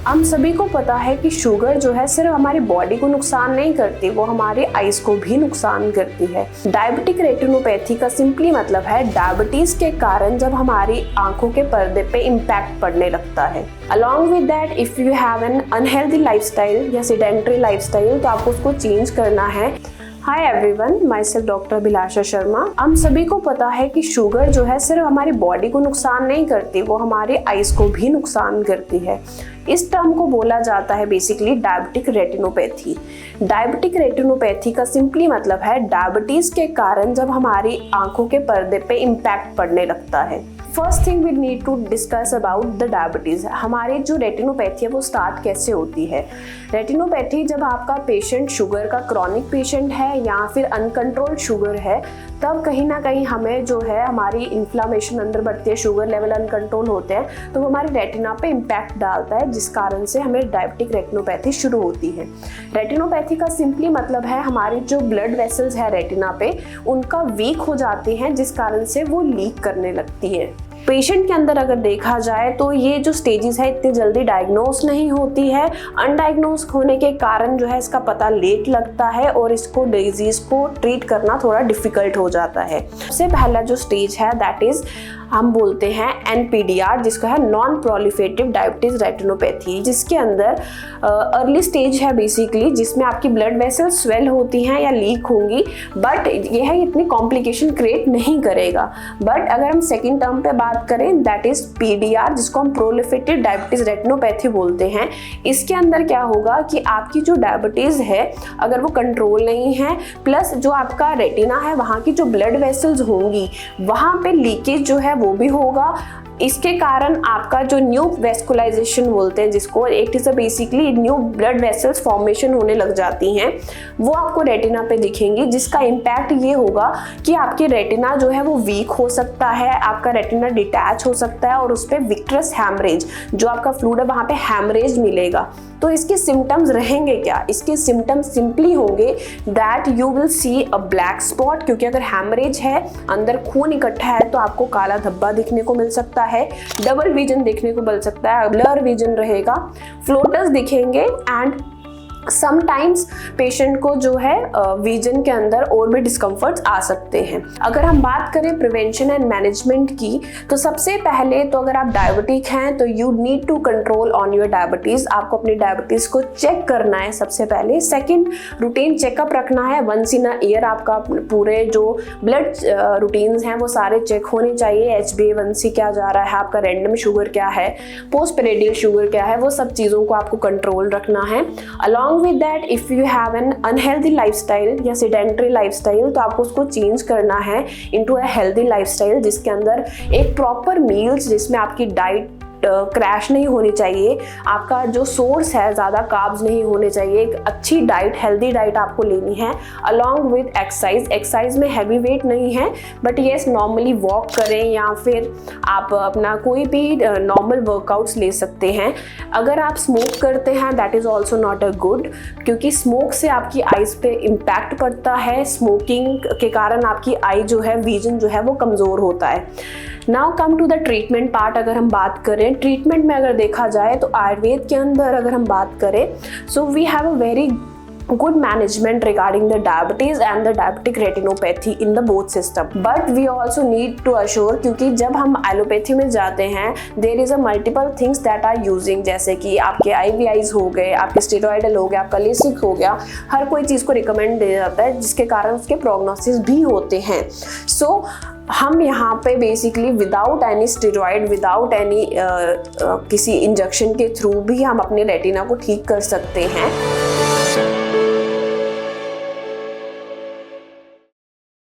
हम सभी को पता है कि शुगर जो है सिर्फ हमारी बॉडी को नुकसान नहीं करती, वो हमारे आईज को भी नुकसान करती है। डायबिटिक रेटिनोपैथी का सिंपली मतलब है डायबिटीज के कारण जब हमारी आंखों के पर्दे पे इम्पैक्ट पड़ने लगता है। Along with that if you have an unhealthy lifestyle या सेडेंटरी लाइफस्टाइल तो आपको उसको चेंज करना है। Hi everyone, myself doctor Abhilasha Sharma. हम सभी को पता है कि शुगर जो है सिर्फ हमारी बॉडी को नुकसान नहीं करती, वो हमारे आईज को भी नुकसान करती है। इस टर्म को बोला जाता है basically diabetic retinopathy. Diabetic retinopathy का सिंपली मतलब है डायबिटीज के कारण जब हमारी आंखों के पर्दे पे इम्पैक्ट पड़ने लगता है। First thing we need to discuss about the diabetes. हमारी जो रेटिनोपैथी है वो स्टार्ट कैसे होती है। रेटिनोपैथी जब आपका पेशेंट शुगर का क्रॉनिक पेशेंट है या फिर अनकंट्रोल्ड शुगर है, तब कहीं ना कहीं हमें जो है हमारी इन्फ्लामेशन अंदर बढ़ती है, शुगर लेवल अनकंट्रोल होते हैं, तो वो हमारे रेटिना पे इम्पैक्ट डालता है, जिस कारण से हमें डायबिटिक रेटिनोपैथी शुरू होती है। रेटिनोपैथी का सिंपली मतलब है हमारी जो ब्लड वेसल्स है रेटिना पे, उनका वीक हो जाती हैं, जिस कारण से वो लीक करने लगती है। पेशेंट के अंदर अगर देखा जाए तो ये जो स्टेजेस है इतनी जल्दी डायग्नोस नहीं होती है। अनडायग्नोस होने के कारण जो है इसका पता लेट लगता है और इसको डिजीज को ट्रीट करना थोड़ा डिफिकल्ट हो जाता है। सबसे पहला जो स्टेज है दैट इज हम बोलते हैं NPDR, जिसका है नॉन प्रोलिफेटिव डायबिटीज रेटिनोपैथी, जिसके अंदर अर्ली स्टेज है बेसिकली, जिसमें आपकी ब्लड वेसल स्वेल होती हैं या लीक होंगी, बट यह इतनी कॉम्प्लिकेशन क्रिएट नहीं करेगा। बट अगर हम सेकेंड टर्म पे बात करें दैट इज PDR, जिसको हम प्रोलिफेटिव डायबिटीज रेटिनोपैथी बोलते हैं, इसके अंदर क्या होगा कि आपकी जो डायबिटीज है अगर वो कंट्रोल नहीं है, प्लस जो आपका रेटिना है वहाँ की जो ब्लड वेसल्स होंगी वहाँ पे लीकेज जो है वो भी होगा। इसके कारण आपका जो न्यू वेस्कुलाइजेशन बोलते हैं, जिसको it is basically new blood vessels formation होने लग जाती हैं, वो आपको रेटिना पे दिखेंगी, जिसका इम्पैक्ट ये होगा कि आपकी रेटिना जो है वो वीक हो सकता है, आपका रेटिना डिटैच हो सकता है और उस पर विट्रस हैमरेज, जो आपका फ्लूइड है वहाँ पे हैमरेज मिलेगा। तो इसके सिम्टम्स रहेंगे क्या? इसके सिम्टम्स सिंपली होंगे that you will see a black spot, क्योंकि अगर हैमरेज है, अंदर खून इकट्ठा है, तो आपको काला धब्बा दिखने को मिल सकता है, डबल विजन देखने को मिल सकता है, ब्लर विजन रहेगा, फ्लोटर्स दिखेंगे एंड समटाइम्स पेशेंट को जो है विजन के अंदर और भी डिस्कम्फर्ट्स आ सकते हैं। अगर हम बात करें प्रिवेंशन एंड मैनेजमेंट की, तो सबसे पहले तो अगर आप डायबिटिक हैं तो you need to control on your diabetes. आपको अपनी डायबिटीज को चेक करना है सबसे पहले। सेकंड, रूटीन चेकअप रखना है वंस इन अ ईयर। आपका पूरे जो ब्लड रूटीन्स हैं वो सारे चेक होने चाहिए। HbA1c क्या जा रहा है, आपका रैंडम शुगर क्या है, पोस्ट पेरिडियल शुगर क्या है, वो सब चीज़ों को आपको कंट्रोल रखना है। Along with that if you have an unhealthy lifestyle या sedentary lifestyle तो आपको उसको चेंज करना है into a healthy lifestyle, जिसके अंदर एक प्रॉपर मील्स, जिसमें आपकी डाइट क्रैश नहीं होनी चाहिए, आपका जो सोर्स है ज़्यादा कार्ब्स नहीं होने चाहिए, एक अच्छी डाइट, हेल्दी डाइट आपको लेनी है। Along with exercise. एक्सरसाइज में हैवी वेट नहीं है, बट येस नॉर्मली वॉक करें या फिर आप अपना कोई भी नॉर्मल वर्कआउट्स ले सकते हैं। अगर आप स्मोक करते हैं that is also not a good, क्योंकि स्मोक से आपकी आइज पे इम्पैक्ट पड़ता है। स्मोकिंग के कारण आपकी आई जो है, विजन जो है वो कमज़ोर होता है। Now come to the treatment part. अगर हम बात करें ट्रीटमेंट में, अगर देखा जाए तो आयुर्वेद के अंदर अगर हम बात करें, so we have a very good management regarding the diabetes and the diabetic retinopathy in the both system, but we also need to assure, क्योंकि जब हम एलोपैथी में जाते हैं there is a multiple things that are using, जैसे कि आपके IVIs हो गए, आपके स्टेरॉइडल हो गया, आपका लेसिक हो गया, हर कोई चीज़ को रिकमेंड दिया जाता है, जिसके कारण उसके प्रोग्नोसिस भी होते हैं। सो हम यहाँ पे basically without any steroid, without any किसी इंजेक्शन के थ्रू भी हम अपने रेटिना को ठीक कर सकते हैं।